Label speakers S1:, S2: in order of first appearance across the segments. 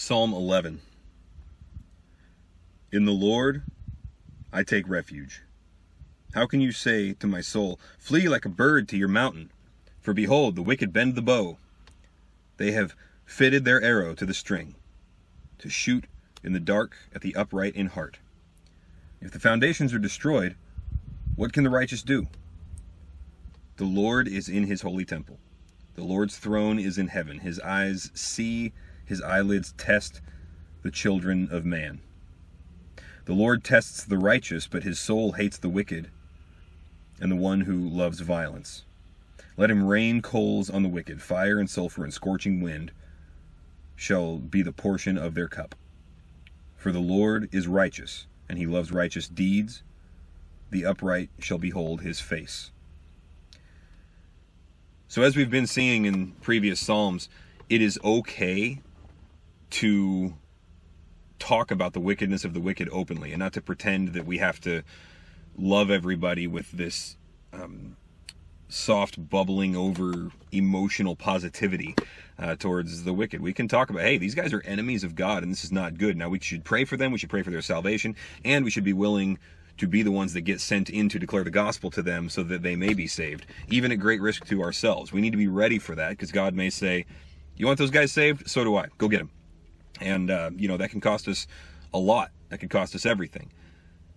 S1: Psalm 11. In the Lord I take refuge. How can you say to my soul, flee like a bird to your mountain? For behold, the wicked bend the bow. They have fitted their arrow to the string, to shoot in the dark at the upright in heart. If the foundations are destroyed, what can the righteous do? The Lord is in his holy temple. The Lord's throne is in heaven. His eyes see, his eyelids test the children of man. The Lord tests the righteous, but his soul hates the wicked and the one who loves violence. Let him rain coals on the wicked. Fire and sulfur and scorching wind shall be the portion of their cup. For the Lord is righteous, and he loves righteous deeds. The upright shall behold his face. So as we've been seeing in previous Psalms, it is okay to talk about the wickedness of the wicked openly, and not to pretend that we have to love everybody with this soft, bubbling over emotional positivity towards the wicked. We can talk about, hey, these guys are enemies of God, and this is not good. Now, we should pray for them, we should pray for their salvation, and we should be willing to be the ones that get sent in to declare the gospel to them so that they may be saved, even at great risk to ourselves. We need to be ready for that, because God may say, you want those guys saved? So do I. Go get them. And, that can cost us a lot. That can cost us everything.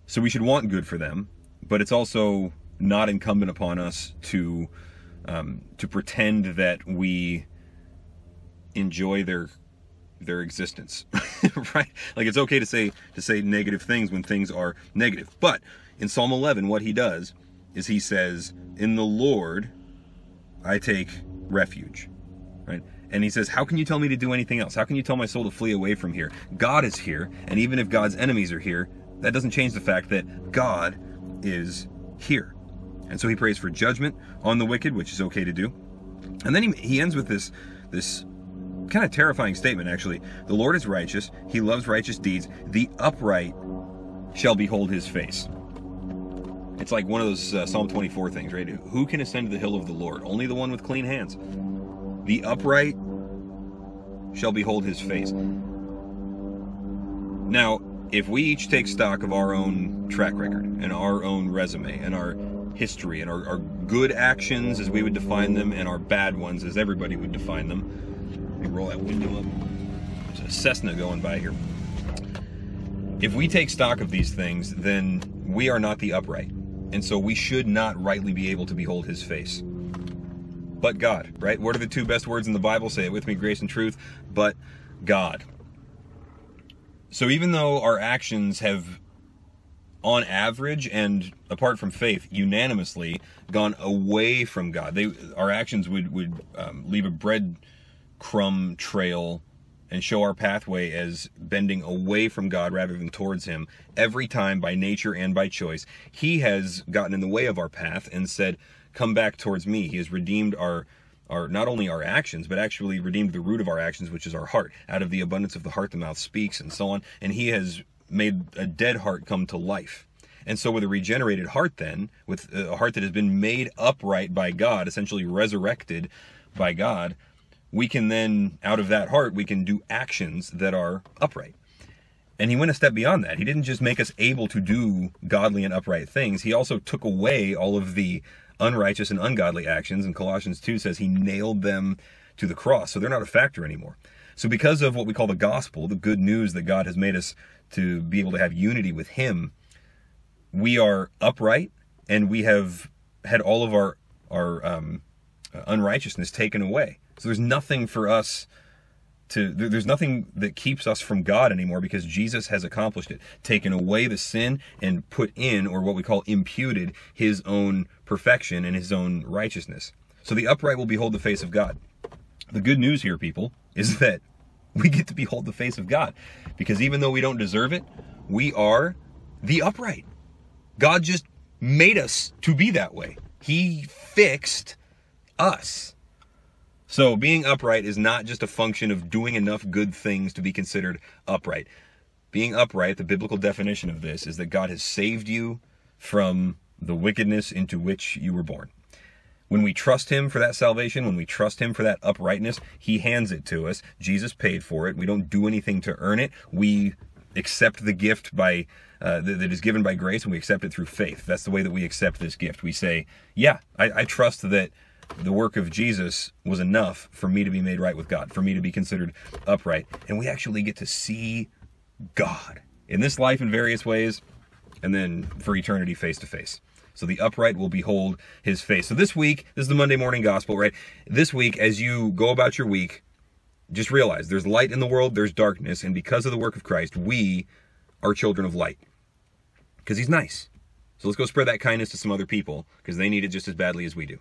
S1: So we should want good for them, but it's also not incumbent upon us to pretend that we enjoy their existence, right? Like, it's okay to say negative things when things are negative. But in Psalm 11, what he does is he says, in the Lord I take refuge, right? And he says, how can you tell me to do anything else? How can you tell my soul to flee away from here? God is here, and even if God's enemies are here, that doesn't change the fact that God is here. And so he prays for judgment on the wicked, which is okay to do. And then he ends with this kind of terrifying statement, actually. The Lord is righteous. He loves righteous deeds. The upright shall behold his face. It's like one of those Psalm 24 things, right? Who can ascend to the hill of the Lord? Only the one with clean hands. The upright shall behold his face. Now, if we each take stock of our own track record and our own resume and our history and our good actions as we would define them and our bad ones as everybody would define them. Let me roll that window up. There's a Cessna going by here. If we take stock of these things, then we are not the upright. And so we should not rightly be able to behold his face. But God, right? What are the two best words in the Bible? Say it with me, grace and truth. But God. So even though our actions have, on average and apart from faith, unanimously gone away from God, our actions would leave a breadcrumb trail and show our pathway as bending away from God rather than towards him. Every time, by nature and by choice, he has gotten in the way of our path and said, come back towards me. He has redeemed our not only our actions, but actually redeemed the root of our actions, which is our heart. Out of the abundance of the heart, the mouth speaks, and so on. And he has made a dead heart come to life. And so with a regenerated heart then, with a heart that has been made upright by God, essentially resurrected by God, we can then, out of that heart, we can do actions that are upright. And he went a step beyond that. He didn't just make us able to do godly and upright things. He also took away all of the unrighteous and ungodly actions. And Colossians 2 says he nailed them to the cross. So they're not a factor anymore. So because of what we call the gospel, the good news that God has made us to be able to have unity with him, we are upright, and we have had all of our unrighteousness taken away. So there's nothing for us there's nothing that keeps us from God anymore, because Jesus has accomplished it, taken away the sin and put in, or what we call imputed, his own perfection and his own righteousness. So the upright will behold the face of God. The good news here, people, is that we get to behold the face of God, because even though we don't deserve it, we are the upright. God just made us to be that way. He fixed us. So being upright is not just a function of doing enough good things to be considered upright. Being upright, the biblical definition of this, is that God has saved you from the wickedness into which you were born. When we trust him for that salvation, when we trust him for that uprightness, he hands it to us. Jesus paid for it. We don't do anything to earn it. We accept the gift by that is given by grace, and we accept it through faith. That's the way that we accept this gift. We say, yeah, I trust that the work of Jesus was enough for me to be made right with God, for me to be considered upright. And we actually get to see God in this life in various ways, and then for eternity face to face. So the upright will behold his face. So this week, this is the Monday morning gospel, right? This week, as you go about your week, just realize there's light in the world, there's darkness, and because of the work of Christ, we are children of light. Because he's nice. So let's go spread that kindness to some other people, because they need it just as badly as we do.